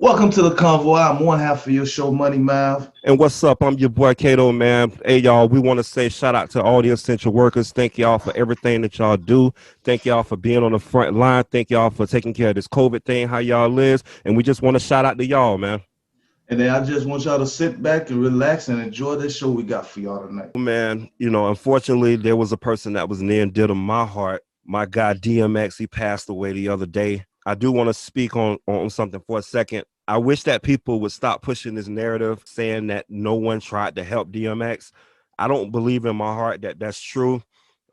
Welcome to the convoy. I'm one half of your show, Money Mav. And what's up? I'm your boy Kato, man. Hey, y'all, we want to say shout out to all the essential workers. Thank y'all for everything that y'all do. Thank y'all for being on the front line. Thank y'all for taking care of this COVID thing, how y'all live. And we just want to shout out to y'all, man. And then I just want y'all to sit back and relax and enjoy this show we got for y'all tonight. Man, unfortunately, there was a person that was near and dear to my heart. My guy DMX, he passed away the other day. I do want to speak on something for a second. I wish that people would stop pushing this narrative saying that no one tried to help DMX. I don't believe in my heart that that's true.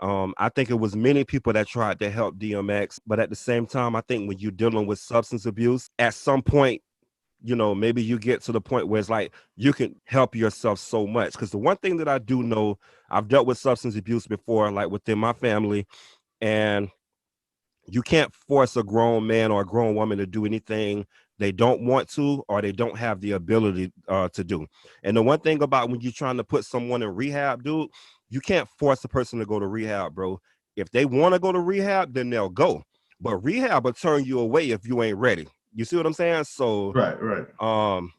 I think it was many people that tried to help DMX, but at the same time, I think when you're dealing with substance abuse, at some point, maybe you get to the point where it's like you can help yourself so much. Because the one thing that I do know, I've dealt with substance abuse before, like within my family, and you can't force a grown man or a grown woman to do anything they don't want to or they don't have the ability to do. And the one thing about when you're trying to put someone in rehab, dude, you can't force a person to go to rehab, bro. If they want to go to rehab, then they'll go. But rehab will turn you away if you ain't ready. You see what I'm saying? So, Right. um,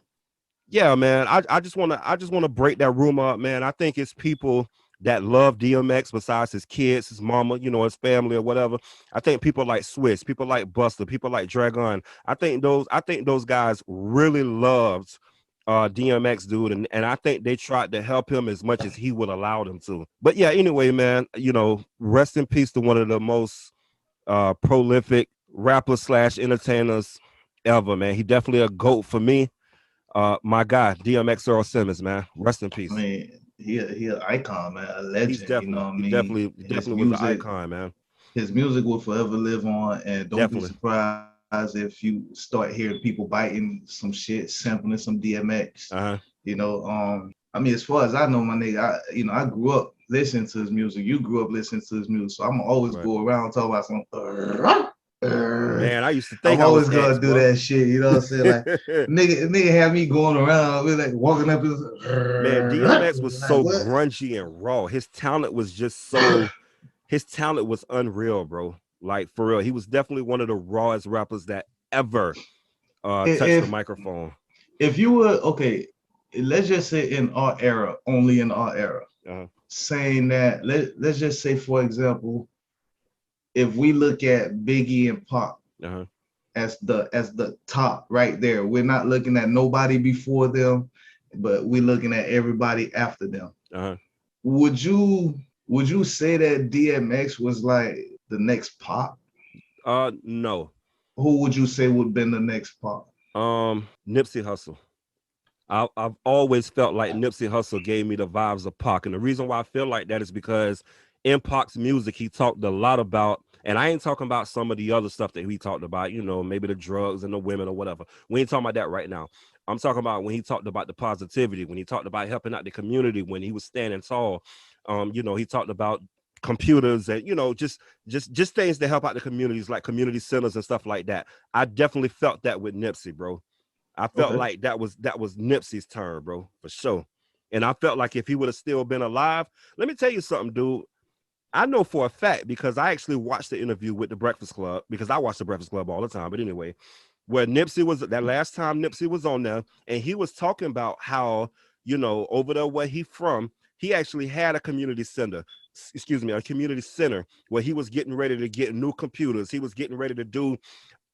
yeah, man. I just wanna break that rumor up, man. I think it's people that love DMX besides his kids, his mama, his family or whatever. I think people like Swiss, people like Buster, people like Dragon. I think those guys really loved DMX, dude, and I think they tried to help him as much as he would allow them to. But yeah, anyway, man, rest in peace to one of the most prolific rappers slash entertainers ever, man. He definitely a GOAT for me. My guy, DMX Earl Simmons, man. Rest in I peace. mean, he an icon, man, a He's legend. You know definitely, what I he mean? definitely, he His definitely was an music, icon, man. his music will forever live on. And don't be Definitely. surprised if you start hearing people biting some shit, sampling some DMX. Uh-huh. I mean, as far as I know, my nigga, I grew up listening to his music. You grew up listening to his music, so I'm always Right. go around talking about some. Man, I used to I'm think I was always X, gonna do bro. that shit. You know what I'm saying? Like nigga have me going around, we like walking up his Man, DMX was like so what? grungy and raw. His talent was unreal, bro. Like for real. He was definitely one of the rawest rappers that ever touched the if microphone. if you were okay, let's just say in our era, only in our era, Uh-huh. saying that let's just say for example, if we look at Biggie and Pac Uh-huh. as the top right there, we're not looking at nobody before them, but we're looking at everybody after them. Uh-huh. Would you say that DMX was like the next Pac? No. Who would you say would have been the next Pac? Nipsey Hussle. I've always felt like Nipsey Hussle gave me the vibes of Pac, and the reason why I feel like that is because in Pac's music he talked a lot about, and I ain't talking about some of the other stuff that he talked about, maybe the drugs and the women or whatever. We ain't talking about that right now. I'm talking about when he talked about the positivity, when he talked about helping out the community, when he was standing tall. He talked about computers and just things to help out the communities like community centers and stuff like that. I definitely felt that with Nipsey, bro. I felt Okay. like that was Nipsey's turn, bro, for sure. And I felt like if he would have still been alive, let me tell you something, dude. I know for a fact because I actually watched the interview with the Breakfast Club because I watch the Breakfast Club all the time. But anyway, where Nipsey was that last time Nipsey was on there, and he was talking about how over there where he from, he actually had a community center. Excuse me, a community center where he was getting ready to get new computers. He was getting ready to do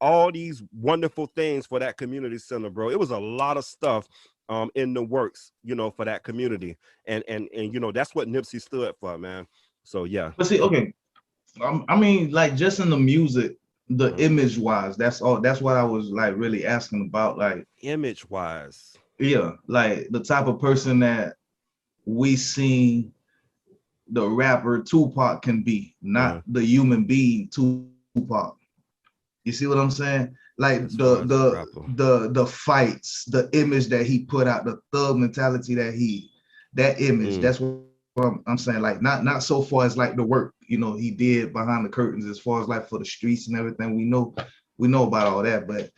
all these wonderful things for that community center, bro. It was a lot of stuff in the works, for that community. And that's what Nipsey stood for, man. So yeah. But see, okay, I mean, like just in the music, the uh, image wise, that's all. That's what I was like really asking about. Like, Image wise. yeah, like the type of person that we seen the rapper Tupac can be, not uh, the human being Tupac. You see what I'm saying? Like as far as a rapper. the fights, the image that he put out, the thug mentality that image. Mm, That's what I'm saying. Like not so far as like the work, he did behind the curtains as far as like for the streets and everything. We know about all that, but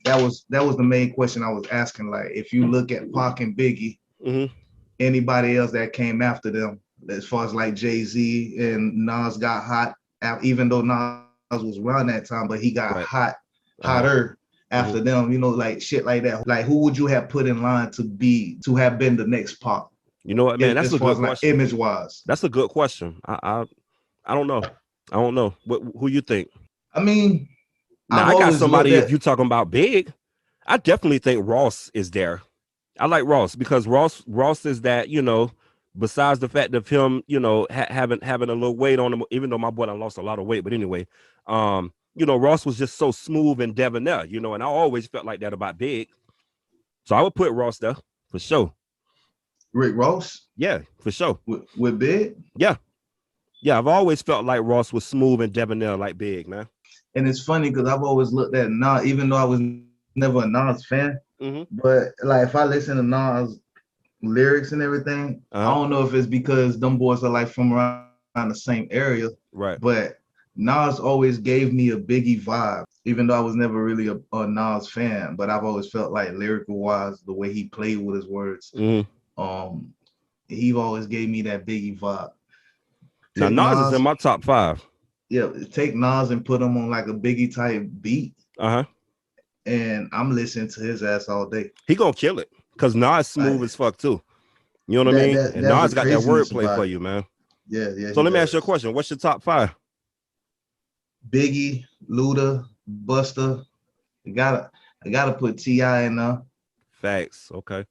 that was the main question I was asking. Like if you look at Pac and Biggie, hmm anybody else that came after them, as far as like Jay-Z and Nas got hot, even though Nas was around that time, but he got Right. hotter Uh-huh. after them, you know, like shit like that. Like who would you have put in line to have been the next Pac? You know what, man? That's As a far good as like question. image wise. That's a good question. I don't know. I don't know. Who you think? I mean, Now I've I got always looked somebody. If at you talking about big, I definitely think Ross is there. I like Ross because Ross is that, you know, besides the fact of him, you know, having a little weight on him, even though my boy done lost a lot of weight, but anyway, you know, Ross was just so smooth and debonair, you know, and I always felt like that about Big. So I would put Ross there for sure. Rick Ross. Yeah, for sure. With Big. Yeah. Yeah, I've always felt like Ross was smooth and debonair like Big, man. And it's funny because I've always looked at Nas, even though I was never a Nas fan, but like if I listen to Nas lyrics and everything, I don't know if it's because them boys are like from around the same area, right? But Nas always gave me a Biggie vibe, even though I was never really a Nas fan. But I've always felt like lyrical wise, the way he played with his words, he always gave me that Biggie vibe. Now Nas is in my top 5. Yeah, take Nas and put him on like a Biggie type beat. And I'm listening to his ass all day. He gonna kill it because Nas smooth as fuck too. You know what I mean? And Nas got that wordplay for you, man. Yeah, yeah. So let me ask you a question. What's your top 5? Biggie, Luda, Busta. I gotta put T.I. in there. Facts. Okay.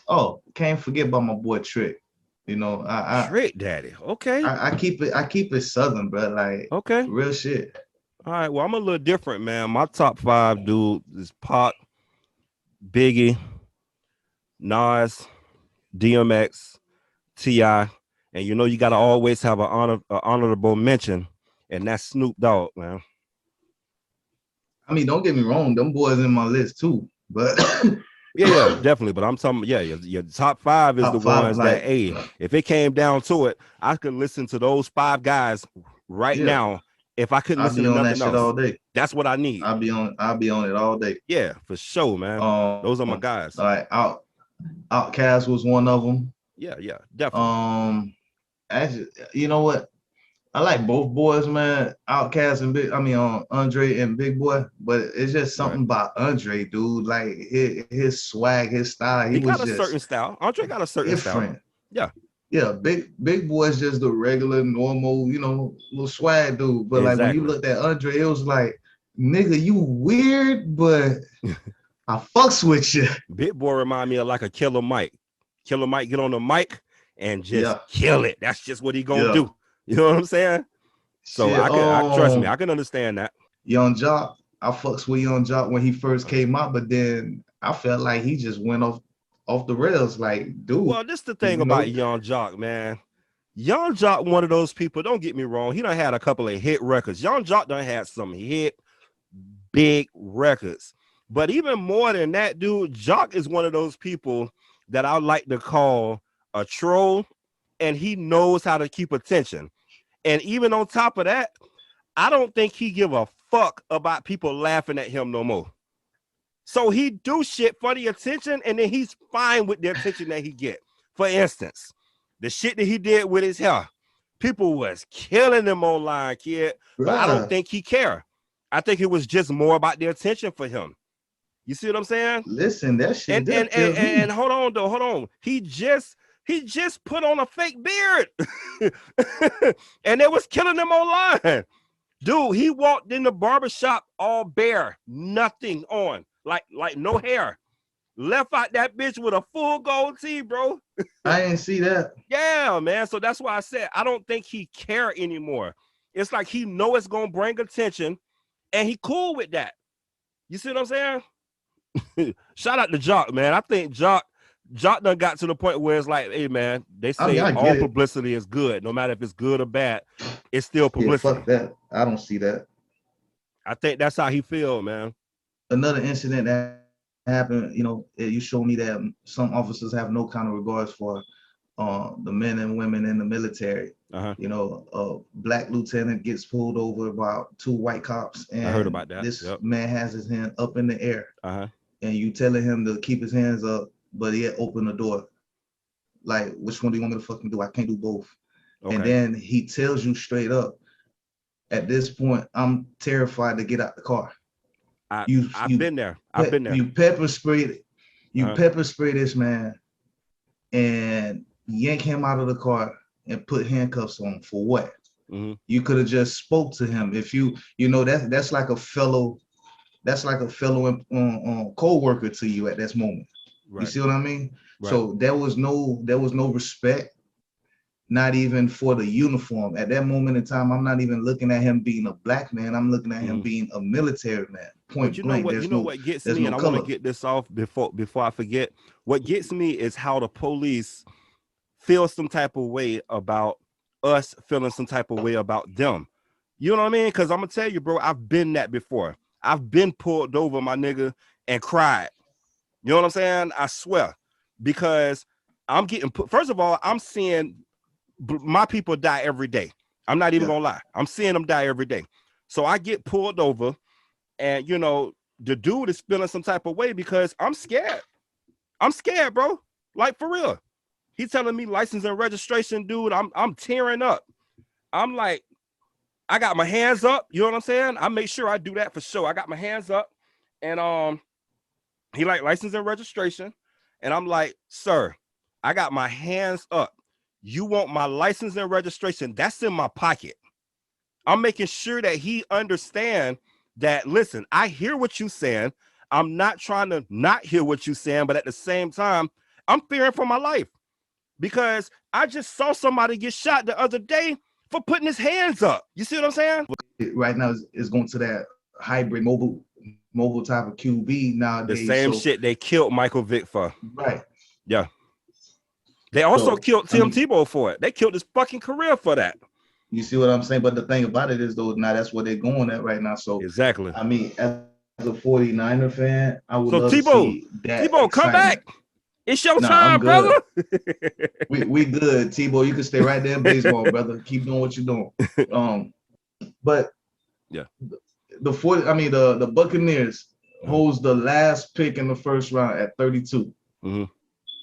Oh, can't forget about my boy Trick. You know, Trick Daddy. Okay. I keep it southern, bro. Like okay, real shit. All right. Well, I'm a little different, man. My top 5, dude, is Pac, Biggie, Nas, DMX, T.I., and you know you gotta always have an honorable mention, and that's Snoop Dogg, man. I mean, don't get me wrong, them boys in my list too, but yeah, definitely. But I'm talking, your top 5 is top the 5, ones like, that, hey, if it came down to it, I could listen to those 5 guys right now. If I couldn't listen to nothing else, all day. That's what I need. I'll be on it all day. Yeah, for sure, man. Those are my guys. All right, Outkast was one of them. Yeah, definitely. Actually, you know what? I like both boys, man. Outkast and Andre and Big Boy, but it's just something about Andre, dude. Like his swag, his style. He got a certain style. Andre got a certain style. Yeah. Big Boy's just the regular, normal, you know, little swag dude. But like when you looked at Andre, it was like, nigga, you weird, but I fucks with you. Big Boy remind me of like a Killer Mike. Killer Mike get on the mic and just kill it. That's just what he gonna do. You know what I'm saying? So shit, I trust me, I can understand that. Young Jock, I fucks with Young Jock when he first came out, but then I felt like he just went off the rails. Like, dude. Well, this is the thing about Young Jock, man. Young Jock, one of those people, don't get me wrong, he done had a couple of hit records. Young Jock done had some hit big records. But even more than that, dude, Jock is one of those people that I like to call a troll, and he knows how to keep attention. And even on top of that, I don't think he give a fuck about people laughing at him no more. So he do shit for the attention, and then he's fine with the attention that he get. For instance, the shit that he did with his hair, people was killing him online, kid. But I don't think he care. I think it was just more about the attention for him. You see what I'm saying? Listen, that shit. And hold on. He just put on a fake beard and it was killing him online. Dude, he walked in the barbershop all bare, nothing on, like no hair. Left out that bitch with a full gold tee, bro. I didn't see that. Yeah, man. So that's why I said I don't think he care anymore. It's like he know it's gonna bring attention, and he cool with that. You see what I'm saying? Shout out to Jock, man. I think Jock done got to the point where it's like, hey, man, they say all publicity is good. No matter if it's good or bad, it's still publicity. Yeah, fuck that. I don't see that. I think that's how he feel, man. Another incident that happened, you know, you showed me that some officers have no kind of regards for the men and women in the military. You know, a black lieutenant gets pulled over by 2 white cops, and I heard about that. This man has his hand up in the air, and you telling him to keep his hands up, but he had opened the door. Like, which one do you want me to fucking do? I can't do both. Okay. And then he tells you straight up, at this point, I'm terrified to get out the car. I've been there. I've been there. You pepper sprayed this man and yank him out of the car and put handcuffs on him for what? Mm-hmm. You could have just spoke to him. If you know that's like a fellow co-worker to you at this moment. Right. You see what I mean? Right. So there was no respect, not even for the uniform. At that moment in time, I'm not even looking at him being a black man. I'm looking at him being a military man. Point blank. What gets me, and I want to get this off before I forget. What gets me is how the police feel some type of way about us feeling some type of way about them. You know what I mean? Because I'm gonna tell you, bro, I've been that before. I've been pulled over, my nigga, and cried. You know what I'm saying? I swear. Because I'm getting put, first of all, I'm seeing my people die every day. I'm not even gonna lie. I'm seeing them die every day. So I get pulled over, and you know, the dude is feeling some type of way because I'm scared. I'm scared, bro. Like, for real. He's telling me license and registration, dude. I'm tearing up. I'm like, I got my hands up. You know what I'm saying? I make sure I do that for sure. I got my hands up, and he like license and registration, and I'm like, sir, I got my hands up. You want my license and registration? That's in my pocket. I'm making sure that he understand that. Listen, I hear what you're saying. I'm not trying to not hear what you're saying, but at the same time, I'm fearing for my life. Because I just saw somebody get shot the other day for putting his hands up. You see what I'm saying? Right now is going to that hybrid mobile type of QB nowadays. The same shit they killed Michael Vick for. Right. Yeah. They also killed Tim Tebow for it. They killed his fucking career for that. You see what I'm saying? But the thing about it is, though, now that's what they're going at right now. So exactly. I mean, as a 49er fan, I would love to see that. Tebow, come back. It's your time, brother. we good, Tebow. You can stay right there in baseball, brother. Keep doing what you're doing. But yeah, the Buccaneers holds the last pick in the first round at 32. Mm-hmm.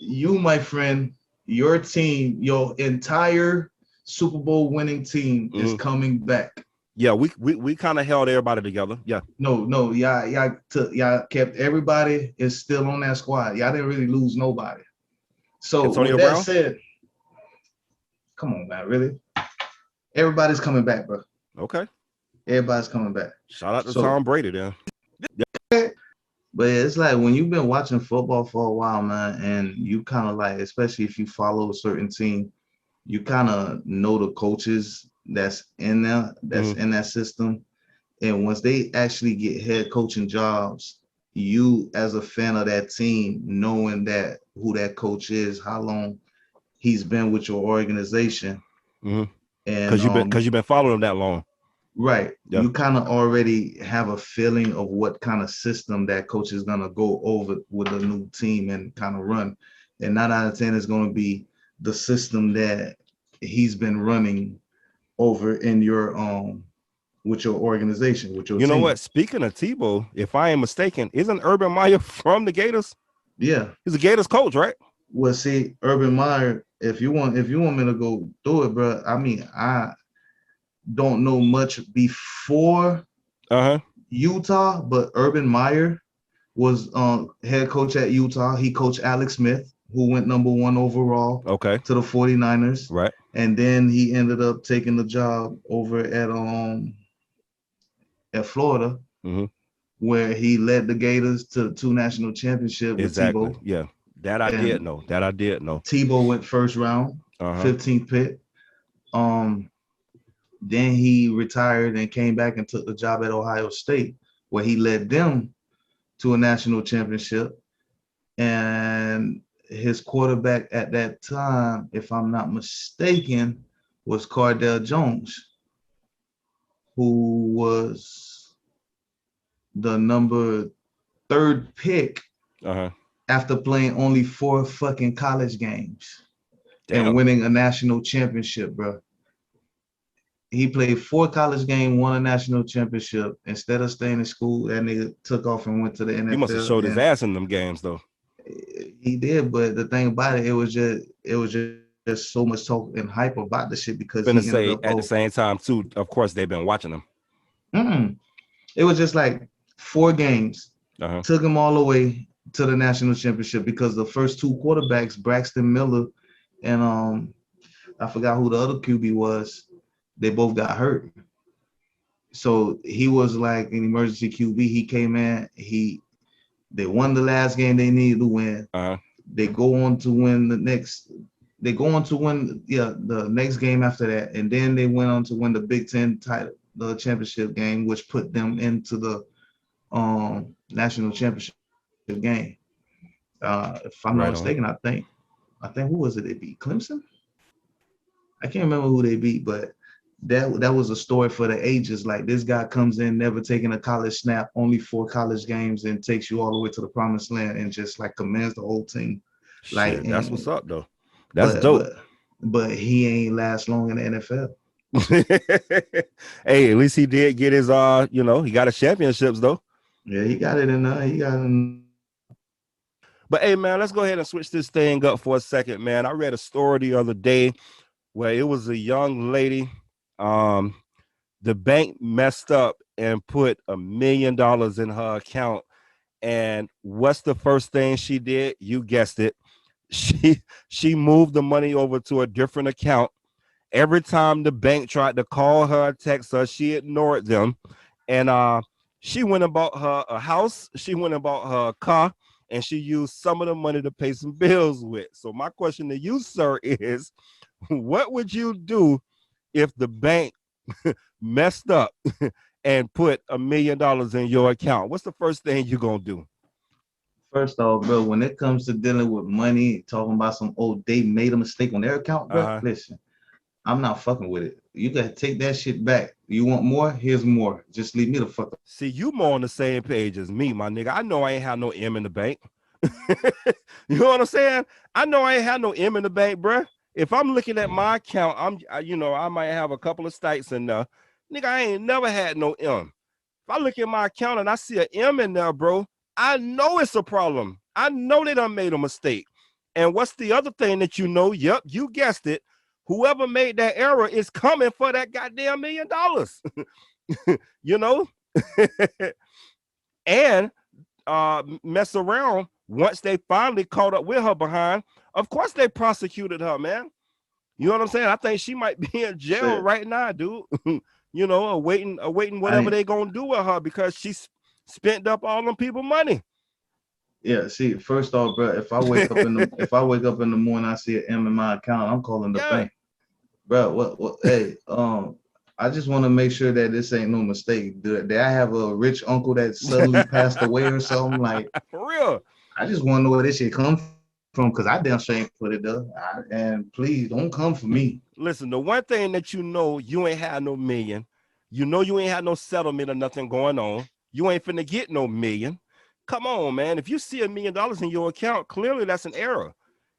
You, my friend, your team, your entire Super Bowl winning team is coming back. Yeah, we kind of held everybody together. Yeah. No, y'all kept everybody is still on that squad. Y'all didn't really lose nobody. So Antonio with that Brown? said, come on, man, really? Everybody's coming back, bro. Okay. Everybody's coming back. Shout out to Tom Brady then. But it's like when you've been watching football for a while, man, and you kind of like, especially if you follow a certain team, you kind of know the coaches that's in there, that's in that system. And once they actually get head coaching jobs, you as a fan of that team, knowing that who that coach is, how long he's been with your organization. And because you've been following him that long. Right. Yep. You kind of already have a feeling of what kind of system that coach is going to go over with a new team and kind of run. And 9 out of 10 is going to be the system that he's been running over in your with your organization, with your team. You know what? Speaking of Tebow, if I am mistaken, isn't Urban Meyer from the Gators? Yeah. He's a Gators coach, right? Well, see, Urban Meyer, if you want me to go through it, bro, I mean, I don't know much before Utah, but Urban Meyer was head coach at Utah. He coached Alex Smith, who went #1 overall to the 49ers. Right. And then he ended up taking the job over at Florida, where he led the Gators to 2 national championships with Tebow. Yeah. That I did know. Tebow went first round, 15th pick. Then he retired and came back and took the job at Ohio State, where he led them to a national championship. And his quarterback at that time, if I'm not mistaken, was Cardell Jones, who was the number 3rd pick after playing only 4 fucking college games and winning a national championship, bro. He played 4 college games, won a national championship. Instead of staying in school, that nigga took off and went to the NFL. He must have showed his ass in them games, though. He did, but the thing about it, it was just so much talk and hype about the shit because at the same time too. Of course, they've been watching him. It was just like 4 games, Uh-huh. took him all the way to the national championship because the first 2 quarterbacks, Braxton Miller and I forgot who the other QB was, they both got hurt. So he was like an emergency QB. He came in, they won the last game they needed to win. Uh-huh. They go on to win the next game after that, and then they went on to win the Big Ten title, the championship game, which put them into the national championship game. If I'm not Right on. mistaken, I think who was it they beat? Clemson? I can't remember who they beat, but that was a story for the ages. Like, this guy comes in, never taking a college snap, only 4 college games, and takes you all the way to the promised land and just like commands the whole team. Like, Shit, that's what's up though. That's but dope. he ain't last long in the NFL. Hey, at least he did get his he got his championships though. Yeah, he got it in there. He got it in. But hey man, let's go ahead and switch this thing up for a second, man. I read a story the other day where it was a young lady. The bank messed up and put $1 million in her account. And what's the first thing she did? You guessed it. She moved the money over to a different account. Every time the bank tried to call her, text her, she ignored them. And she went and bought her a house. She went and bought her a car, and she used some of the money to pay some bills with. So my question to you, sir, is what would you do if the bank messed up and put $1 million in your account? What's the first thing you're going to do? First off, bro, when it comes to dealing with money, talking about some, they made a mistake on their account, bro, listen, I'm not fucking with it. You got to take that shit back. You want more? Here's more. Just leave me the fuck up. See, you more on the same page as me, my nigga. I know I ain't have no M in the bank. You know what I'm saying? I know I ain't have no M in the bank, bro. If I'm looking at my account, I might have a couple of stacks in there. Nigga, I ain't never had no M. If I look at my account and I see an M in there, bro, I know it's a problem. I know they done made a mistake. And what's the other thing that you know? Yep, you guessed it. Whoever made that error is coming for that goddamn $1 million. You know? And mess around. Once they finally caught up with her behind, of course they prosecuted her, man. You know what I'm saying? I think she might be in jail right now, dude. You know, awaiting whatever they gonna do with her because she spent up all them people money. Yeah, see, first off, bro, if I wake up in the morning, I see an M in my account, I'm calling the bank. Bro, what hey, I just want to make sure that this ain't no mistake. Did I have a rich uncle that suddenly passed away or something? Like, for real. I just want to know where this shit come from, because I damn sure ain't put it up. And please don't come for me. Listen, the one thing that you ain't had no million. You know you ain't had no settlement or nothing going on. You ain't finna get no million. Come on, man. If you see $1 million in your account, clearly that's an error.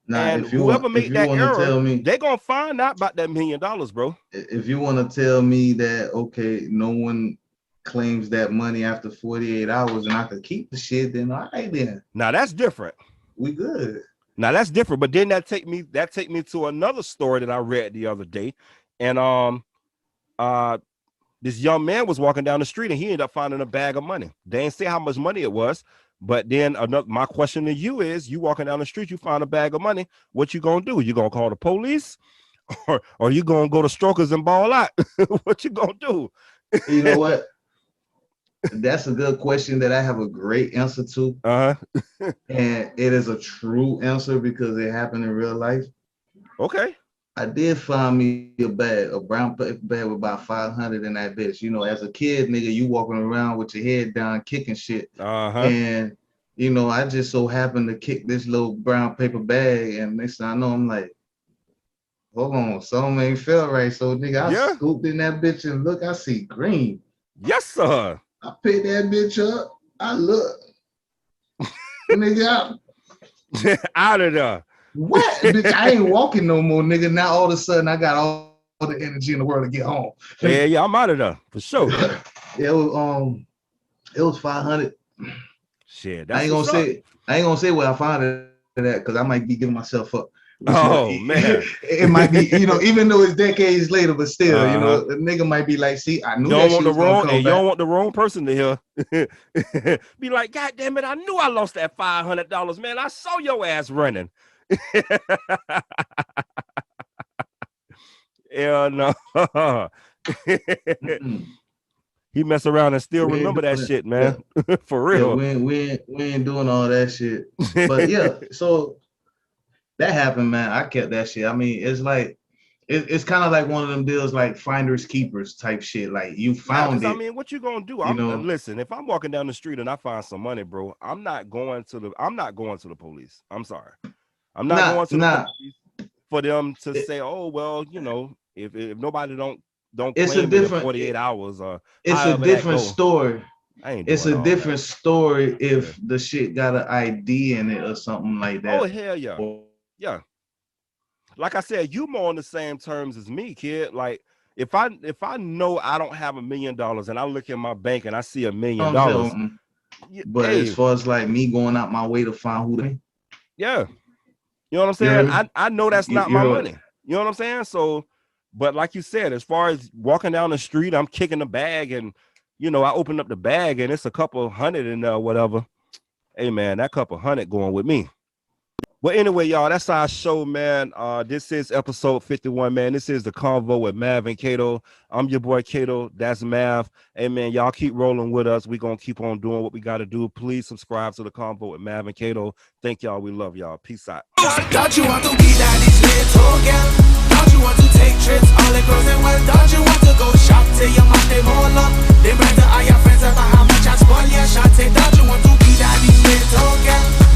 Nah, and whoever made that error, they're gonna find out about that $1 million, bro. If you want to tell me that, okay, no one claims that money after 48 hours and I could keep the shit, then all right then. Now that's different. We good. Now that's different. But then that take me to another story that I read the other day. And this young man was walking down the street and he ended up finding a bag of money. They didn't say how much money it was. But then my question to you is, you walking down the street, you find a bag of money. What you gonna do? You gonna call the police, or you gonna go to Strokers and ball out? What you gonna do? You know what? That's a good question that I have a great answer to. And it is a true answer because it happened in real life. Okay. I did find me a brown paper bag with about 500 in that bitch. You know, as a kid, nigga, you walking around with your head down, kicking shit. And, you know, I just so happened to kick this little brown paper bag. And next thing I know, I'm like, hold on, something ain't felt right. So, nigga, I scooped in that bitch and look, I see green. Yes, sir. I picked that bitch up. I look. Nigga, out of there. What? Bitch, I ain't walking no more, nigga. Now all of a sudden I got all the energy in the world to get home. Yeah, I'm out of there for sure. It was 500. Shit, I ain't gonna say where I found it at because I might be giving myself up. Oh man, it might be, even though it's decades later, but still, a nigga might be like, see, I knew that shit was gonna come back. You don't want the wrong person to hear. Be like, God damn it, I knew I lost that $500, man. I saw your ass running. Yeah, no. He mess around and still remember that shit, man. Yeah. For real. Yeah, we ain't doing all that shit. But yeah, so that happened, man. I kept that shit. I mean, it's like it's kind of like one of them deals, like finders keepers type shit. Like you found it. I mean, what you gonna do? Listen, if I'm walking down the street and I find some money, bro, I'm not going to the police. I'm sorry. I'm not going to the police for them to say, oh well, if nobody don't it's claim a different 48 hours or it's a different story. It's a different story if the shit got an ID in it or something like that. Oh hell yeah. Yeah. Like I said, you more on the same terms as me, kid. Like if I know I don't have $1 million and I look in my bank and I see $1 million, but as far as like me going out my way to find who they, yeah, you know what I'm saying? I know that's not my money. You know what I'm saying? So, but like you said, as far as walking down the street, I'm kicking the bag and I open up the bag and it's a couple hundred and whatever. Hey man, that couple hundred going with me. Well, anyway, y'all, that's our show, man. This is episode 51, man. This is the Convo with Mav and Kato. I'm your boy Kato. That's Mav. Hey, man, y'all keep rolling with us. We're going to keep on doing what we got to do. Please subscribe to the Convo with Mav and Kato. Thank y'all. We love y'all. Peace out. Don't you want to be daddy's little girl? Don't you want to take trips all across the world? Don't you want to go shop till your mouth they roll up? They brag to all your friends about how much I spoil your shot. Don't you want to be daddy's little girl?